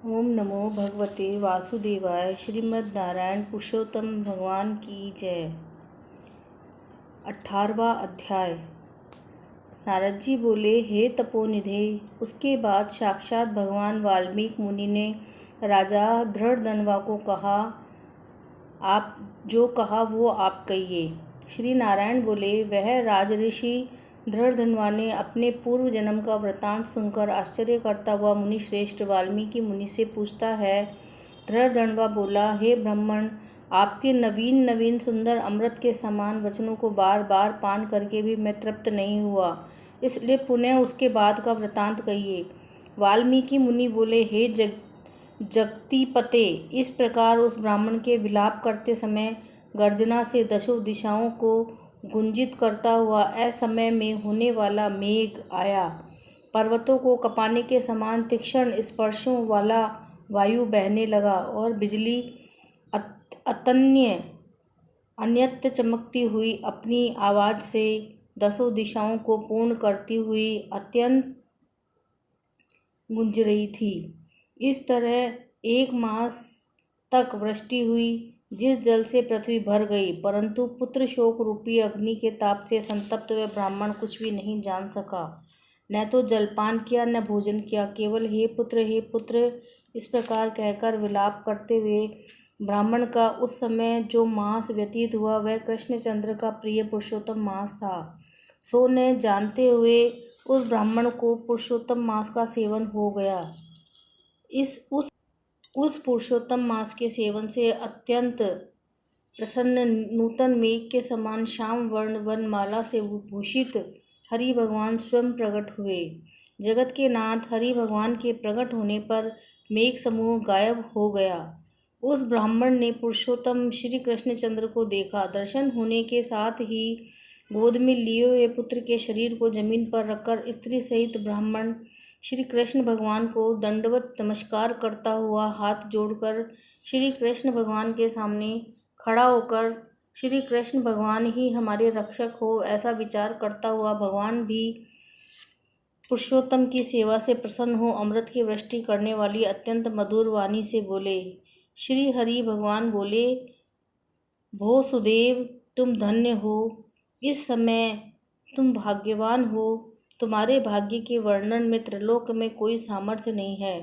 ओम नमो भगवते वासुदेवाय। श्रीमद् नारायण पुरुषोत्तम भगवान की जय। 18वां अध्याय। नारद जी बोले, हे तपोनिधे। उसके बाद साक्षात भगवान वाल्मीकि मुनि ने राजा धृढ़धनवा को कहा, आप जो कहा वो आप कहिए। श्री नारायण बोले, वह राजऋषि धृढ़धनवा ने अपने पूर्व जन्म का वृतांत सुनकर आश्चर्य करता हुआ मुनि श्रेष्ठ वाल्मीकि मुनि से पूछता है। धृढ़धनवा बोला, हे ब्राह्मण, आपके नवीन नवीन सुंदर अमृत के समान वचनों को बार बार पान करके भी मैं तृप्त नहीं हुआ, इसलिए पुनः उसके बाद का वृतांत कहिए। वाल्मीकि मुनि बोले, हे जगतीपते, इस प्रकार उस ब्राह्मण के विलाप करते समय गर्जना से दसों दिशाओं को गुंजित करता हुआ असमय में होने वाला मेघ आया। पर्वतों को कपाने के समान तीक्ष्ण स्पर्शों वाला वायु बहने लगा और बिजली अन्यत्र चमकती हुई अपनी आवाज़ से दसों दिशाओं को पूर्ण करती हुई अत्यंत गूंज रही थी। इस तरह 1 मास तक वृष्टि हुई, जिस जल से पृथ्वी भर गई, परंतु पुत्र शोक रूपी अग्नि के ताप से संतप्त वह ब्राह्मण कुछ भी नहीं जान सका। न तो जलपान किया न भोजन किया, केवल हे पुत्र इस प्रकार कहकर विलाप करते हुए ब्राह्मण का उस समय जो मास व्यतीत हुआ वह कृष्णचंद्र का प्रिय पुरुषोत्तम मास था। सो न जानते हुए उस ब्राह्मण को पुरुषोत्तम मास का सेवन हो गया। उस पुरुषोत्तम मास के सेवन से अत्यंत प्रसन्न नूतन मेघ के समान श्याम वर्ण वनमाला से भूषित हरि भगवान स्वयं प्रकट हुए। जगत के नाथ हरि भगवान के प्रकट होने पर मेघ समूह गायब हो गया। उस ब्राह्मण ने पुरुषोत्तम श्री कृष्णचंद्र को देखा। दर्शन होने के साथ ही गोद में लिए हुए पुत्र के शरीर को जमीन पर रखकर स्त्री सहित ब्राह्मण श्री कृष्ण भगवान को दंडवत नमस्कार करता हुआ हाथ जोड़कर श्री कृष्ण भगवान के सामने खड़ा होकर श्री कृष्ण भगवान ही हमारे रक्षक हो ऐसा विचार करता हुआ भगवान भी पुरुषोत्तम की सेवा से प्रसन्न हो अमृत की वृष्टि करने वाली अत्यंत मधुर वाणी से बोले। श्री हरि भगवान बोले, भो सुदेव, तुम धन्य हो, इस समय तुम भाग्यवान हो। तुम्हारे भाग्य के वर्णन में त्रिलोक में कोई सामर्थ्य नहीं है।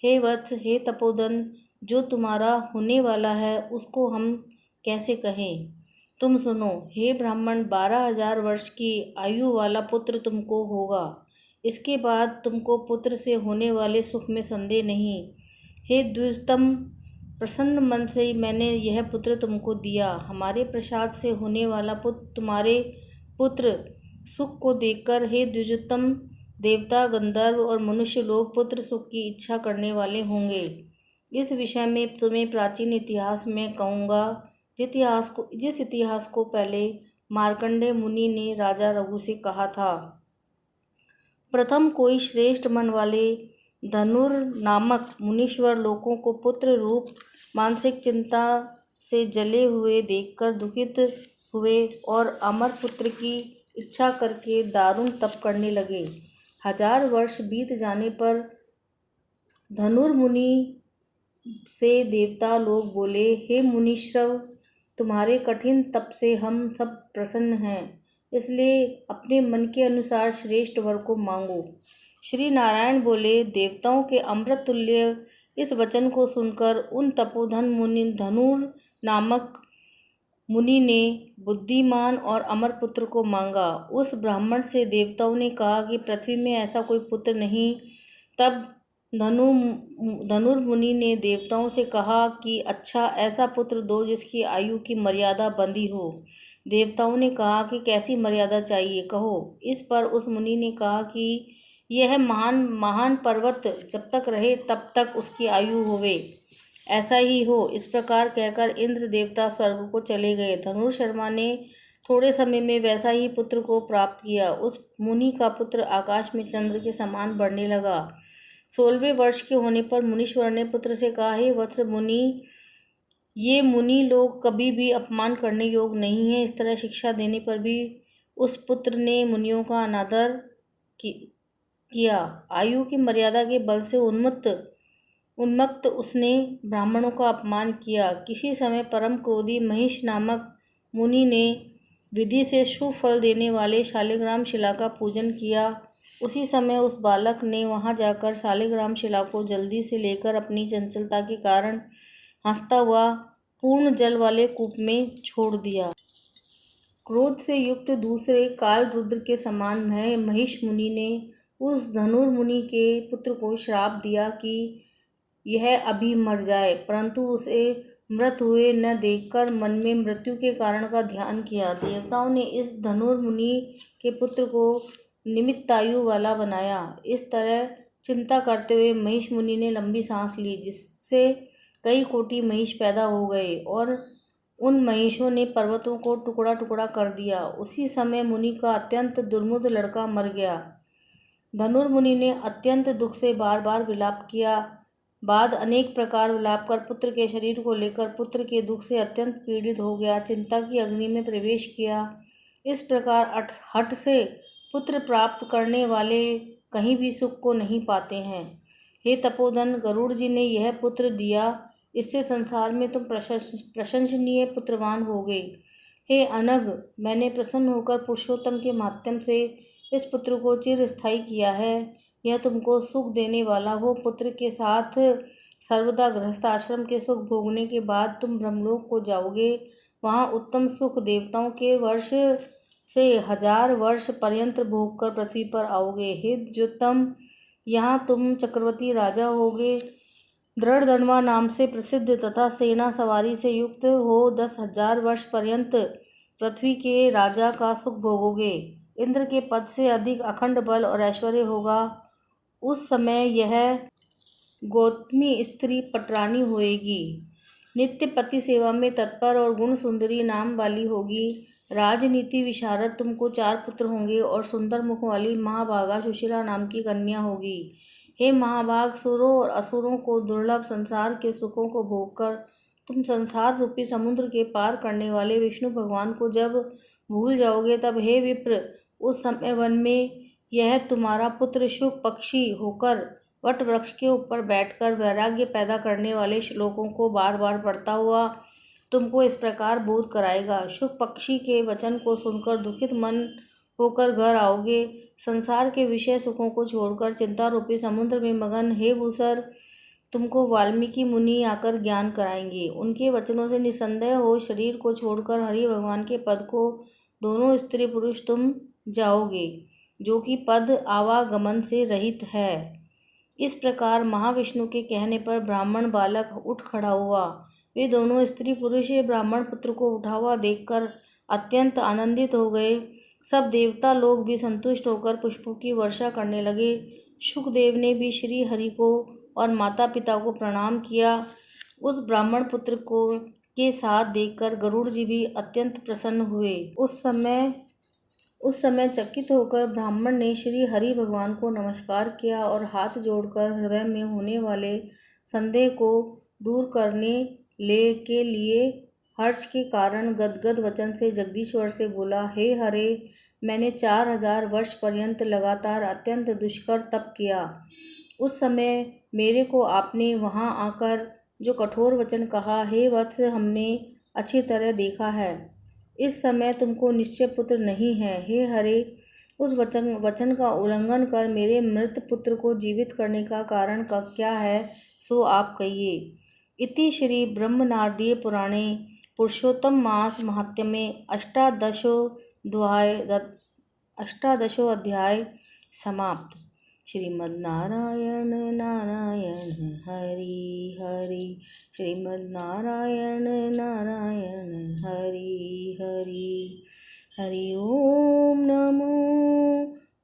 हे वत्स, हे तपोधन, जो तुम्हारा होने वाला है उसको हम कैसे कहें। तुम सुनो, हे ब्राह्मण, 12,000 वर्ष की आयु वाला पुत्र तुमको होगा। इसके बाद तुमको पुत्र से होने वाले सुख में संदेह नहीं। हे द्विजतम, प्रसन्न मन से मैंने यह पुत्र तुमको दिया। हमारे प्रसाद से होने वाला पुत्र तुम्हारे पुत्र सुख को देखकर हे द्विजोत्तम, देवता, गंधर्व और मनुष्य लोग पुत्र सुख की इच्छा करने वाले होंगे। इस विषय में तुम्हें प्राचीन इतिहास में कहूँगा, जिस इतिहास को पहले मार्कंडेय मुनि ने राजा रघु से कहा था। प्रथम कोई श्रेष्ठ मन वाले धनुर नामक मुनीश्वर लोगों को पुत्र रूप मानसिक चिंता से जले हुए देखकर दुखित हुए और अमर पुत्र की इच्छा करके दारुण तप करने लगे। 1000 वर्ष बीत जाने पर धनुर्मुनि से देवता लोग बोले, हे मुनीश्वर, तुम्हारे कठिन तप से हम सब प्रसन्न हैं, इसलिए अपने मन के अनुसार श्रेष्ठ वर को मांगो। श्री नारायण बोले, देवताओं के अमृत तुल्य इस वचन को सुनकर उन तपोधन मुनि धनुर नामक मुनि ने बुद्धिमान और अमर पुत्र को मांगा। उस ब्राह्मण से देवताओं ने कहा कि पृथ्वी में ऐसा कोई पुत्र नहीं। तब धनुर्मुनि ने देवताओं से कहा कि अच्छा, ऐसा पुत्र दो जिसकी आयु की मर्यादा बंधी हो। देवताओं ने कहा कि कैसी मर्यादा चाहिए, कहो। इस पर उस मुनि ने कहा कि यह महान पर्वत जब तक रहे तब तक उसकी आयु होवे, ऐसा ही हो। इस प्रकार कहकर इंद्र देवता स्वर्ग को चले गए। धनुर्शर्मा ने थोड़े समय में वैसा ही पुत्र को प्राप्त किया। उस मुनि का पुत्र आकाश में चंद्र के समान बढ़ने लगा। 16वें वर्ष के होने पर मुनीश्वर ने पुत्र से कहा, हे वत्स मुनि, ये मुनि लोग कभी भी अपमान करने योग्य नहीं है। इस तरह शिक्षा देने पर भी उस पुत्र ने मुनियों का अनादर किया। आयु की मर्यादा के बल से उन्मत्त उन्मत्त उसने ब्राह्मणों का अपमान किया। किसी समय परम क्रोधी महिष नामक मुनि ने विधि से शुभ फल देने वाले शालिग्राम शिला का पूजन किया। उसी समय उस बालक ने वहां जाकर शालिग्राम शिला को जल्दी से लेकर अपनी चंचलता के कारण हंसता हुआ पूर्ण जल वाले कूप में छोड़ दिया। क्रोध से युक्त दूसरे काल रुद्र के समान महिष मुनि ने उस धनुर्मुनि के पुत्र को श्राप दिया कि यह अभी मर जाए, परंतु उसे मृत हुए न देखकर मन में मृत्यु के कारण का ध्यान किया। देवताओं ने इस धनुर्मुनि के पुत्र को निमित्तायु वाला बनाया। इस तरह चिंता करते हुए महिष मुनि ने लंबी सांस ली, जिससे कई कोटि महिष पैदा हो गए और उन महिषों ने पर्वतों को टुकड़ा टुकड़ा कर दिया। उसी समय मुनि का अत्यंत दुर्मुद लड़का मर गया। धनुर्मुनि ने अत्यंत दुख से बार बार विलाप किया। बाद अनेक प्रकार विलाप कर पुत्र के शरीर को लेकर पुत्र के दुख से अत्यंत पीड़ित हो गया, चिंता की अग्नि में प्रवेश किया। इस प्रकार हठ से पुत्र प्राप्त करने वाले कहीं भी सुख को नहीं पाते हैं। हे तपोधन, गरुड़ जी ने यह पुत्र दिया, इससे संसार में तुम प्रशंसनीय पुत्रवान हो गए। हे अनग, मैंने प्रसन्न होकर पुरुषोत्तम के माध्यम से इस पुत्र को चिरस्थायी किया है। यह तुमको सुख देने वाला हो पुत्र के साथ सर्वदा गृहस्थ आश्रम के सुख भोगने के बाद तुम ब्रह्मलोक को जाओगे। वहाँ उत्तम सुख देवताओं के वर्ष से 1000 वर्ष पर्यंत भोग कर पृथ्वी पर आओगे। हे द्युतम, यहाँ तुम चक्रवर्ती राजा होगे। दृढ़ दंडवा नाम से प्रसिद्ध तथा सेना सवारी से युक्त हो 10,000 वर्ष पर्यंत पृथ्वी के राजा का सुख भोगोगे। इंद्र के पद से अधिक अखंड बल और ऐश्वर्य होगा। उस समय यह गौतमी स्त्री पटरानी होएगी। नित्य पति सेवा में तत्पर और गुण सुंदरी नाम वाली होगी। राजनीति विशारद तुमको 4 पुत्र होंगे और सुंदर मुख वाली महाभागा सुशीला नाम की कन्या होगी। हे महाभाग, सुरों और असुरों को दुर्लभ संसार के सुखों को भोगकर तुम संसार रूपी समुद्र के पार करने वाले विष्णु भगवान को जब भूल जाओगे, तब हे विप्र, उस समय वन में यह तुम्हारा पुत्र शुक पक्षी होकर वट वृक्ष के ऊपर बैठकर वैराग्य पैदा करने वाले श्लोकों को बार बार पढ़ता हुआ तुमको इस प्रकार बोध कराएगा। शुक पक्षी के वचन को सुनकर दुखित मन होकर घर आओगे। संसार के विषय सुखों को छोड़कर चिंता रूपी समुद्र में मगन हे भूसर, तुमको वाल्मीकि मुनि आकर ज्ञान कराएंगे। उनके वचनों से निसंदेह हो शरीर को छोड़कर हरि भगवान के पद को दोनों स्त्री पुरुष तुम जाओगे, जो कि पद आवागमन से रहित है। इस प्रकार महाविष्णु के कहने पर ब्राह्मण बालक उठ खड़ा हुआ। वे दोनों स्त्री पुरुष ब्राह्मण पुत्र को उठा हुआ देखकर अत्यंत आनंदित हो गए। सब देवता लोग भी संतुष्ट होकर पुष्पों की वर्षा करने लगे। शुकदेव ने भी श्री हरि को और माता पिता को प्रणाम किया। उस ब्राह्मण पुत्र को के साथ देखकर गरुड़ जी भी अत्यंत प्रसन्न हुए। उस समय चकित होकर ब्राह्मण ने श्री हरि भगवान को नमस्कार किया और हाथ जोड़कर हृदय में होने वाले संदेह को दूर करने के लिए हर्ष के कारण गदगद वचन से जगदीश्वर से बोला, हे हरे, मैंने 4000 वर्ष पर्यंत लगातार अत्यंत दुष्कर तप किया। उस समय मेरे को आपने वहां आकर जो कठोर वचन कहा, हे वत्स, हमने अच्छी तरह देखा है। इस समय तुमको निश्चय पुत्र नहीं है। हे हरे, उस वचन का उल्लंघन कर मेरे मृत पुत्र को जीवित करने का कारण का क्या है, सो आप कहिए। इति श्री ब्रह्मनारदीय पुराणे पुरुषोत्तम मास महात्म्ये अष्टादशो अध्याय समाप्त। श्रीमद्नारायण नारायण हरि हरि, श्रीमद्नारायण नारायण हरि हरि। हरि ओम नमो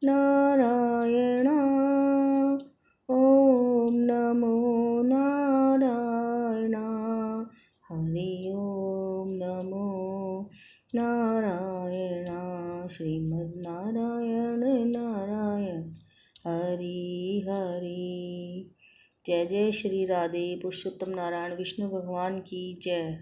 नारायण, ओम नमो नारायण, हरि ओम नमो नारायण। श्रीमद्नारायण नारायण हरि हरि। जय जय श्री राधे पुरुषोत्तम नारायण विष्णु भगवान की जय।